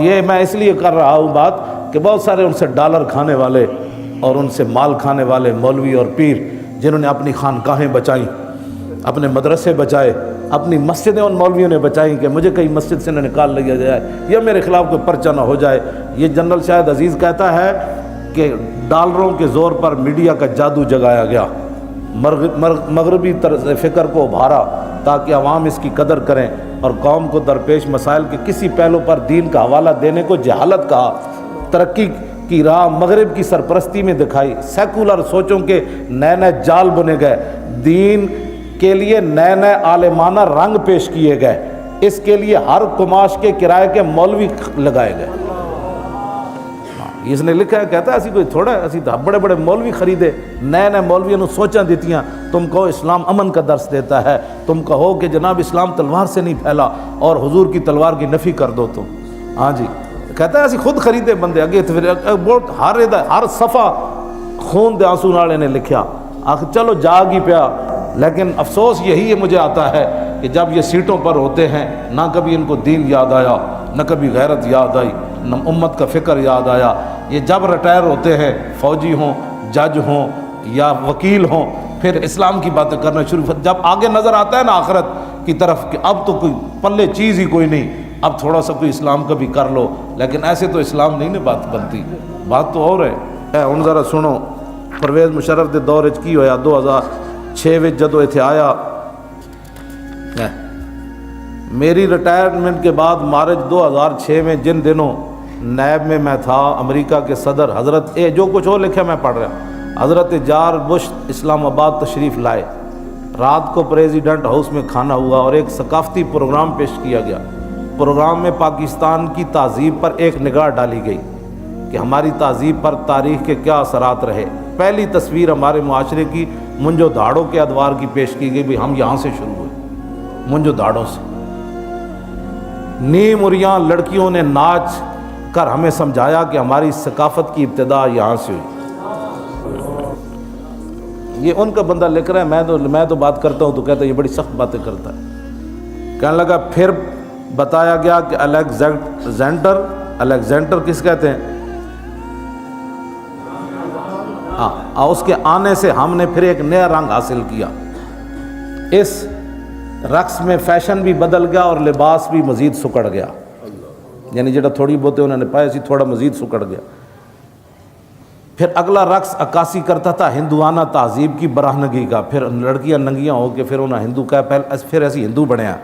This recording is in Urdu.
یہ میں اس لیے کر رہا ہوں بات کہ بہت سارے ان سے ڈالر کھانے والے اور ان سے مال کھانے والے مولوی اور پیر جنہوں نے اپنی خانقاہیں بچائیں، اپنے مدرسے بچائے، اپنی مسجدیں ان مولویوں نے بچائیں کہ مجھے کہیں مسجد سے نہ نکال لیا جائے یا میرے خلاف کوئی پرچہ نہ ہو جائے۔ یہ جنرل شاہد عزیز کہتا ہے کہ ڈالروں کے زور پر میڈیا کا جادو جگایا گیا، مغربی طرز فکر کو ابھارا تاکہ عوام اس کی قدر کریں، اور قوم کو درپیش مسائل کے کسی پہلو پر دین کا حوالہ دینے کو جہالت کہا۔ ترقی کی راہ مغرب کی سرپرستی میں دکھائی، سیکولر سوچوں کے نئے نئے جال بنے گئے، دین کے لیے نئے نئے عالمانہ رنگ پیش کیے گئے، اس کے لیے ہر قماش کے کرائے کے مولوی لگائے گئے۔ اس نے لکھا ہے، کہتا ہے اسی کوئی تھوڑا ہے، اسی بڑے بڑے مولوی خریدے، نئے نئے مولویوں نے سوچاں دیتیاں، تم کہو اسلام امن کا درس دیتا ہے، تم کہو کہ جناب اسلام تلوار سے نہیں پھیلا اور حضور کی تلوار کی نفی کر دو تم۔ ہاں جی، کہتا ہے اسی خود خریدے بندے اگے بہت ہر صفحہ خون دے آنسو نالے نے لکھیا، آخر چلو جاگ ہی پیا۔ لیکن افسوس یہی ہے مجھے آتا ہے کہ جب یہ سیٹوں پر ہوتے ہیں نہ کبھی ان کو دین یاد آیا، نہ کبھی غیرت یاد آئی، نہ امت کا فکر یاد آیا۔ یہ جب ریٹائر ہوتے ہیں، فوجی ہوں، جج ہوں یا وکیل ہوں، پھر اسلام کی باتیں کرنا شروع، جب آگے نظر آتا ہے نا آخرت کی طرف کہ اب تو کوئی پلے چیز ہی کوئی نہیں، اب تھوڑا سا کوئی اسلام کا بھی کر لو، لیکن ایسے تو اسلام نہیں نا بات بنتی، بات تو اور ہے۔ ہن ذرا سنو، پرویز مشرف دے دور وچ کی ہویا، 2006 وچ جدو ایتھے آیا، میری ریٹائرمنٹ کے بعد مارچ 2006 میں جن دنوں نیب میں میں تھا، امریکہ کے صدر حضرت جو کچھ ہو لکھا میں پڑھ رہا، حضرت جارج بش اسلام آباد تشریف لائے، رات کو پریزیڈنٹ ہاؤس میں کھانا ہوا اور ایک ثقافتی پروگرام پیش کیا گیا۔ پروگرام میں پاکستان کی تہذیب پر ایک نگاہ ڈالی گئی کہ ہماری تہذیب پر تاریخ کے کیا اثرات رہے۔ پہلی تصویر ہمارے معاشرے کی منجو دھاڑوں کے ادوار کی پیش کی گئی، بھی ہم یہاں سے شروع ہوئے، منجو دھاڑوں سے۔ نیم عریاں لڑکیوں نے ناچ کر ہمیں سمجھایا کہ ہماری ثقافت کی ابتدا یہاں سے ہوئی۔ یہ ان کا بندہ لکھ رہا ہے، میں تو بات کرتا ہوں تو کہتا ہے یہ بڑی سخت باتیں کرتا ہے۔ کہنے لگا پھر بتایا گیا کہ الیگزینڈر کس کہتے ہیں، اس کے آنے سے ہم نے پھر ایک نیا رنگ حاصل کیا، اس رقص میں فیشن بھی بدل گیا اور لباس بھی مزید سکڑ گیا، یعنی جڑا تھوڑی بہتے انہوں نے پائے سی تھوڑا مزید سکڑ گیا۔ پھر اگلا رقص عکاسی کرتا تھا ہندوانہ تہذیب کی برہنگی کا، پھر لڑکیاں ننگیاں ہو کے پھر انہیں ہندو کہا، پھر ایسی ہندو بنیا۔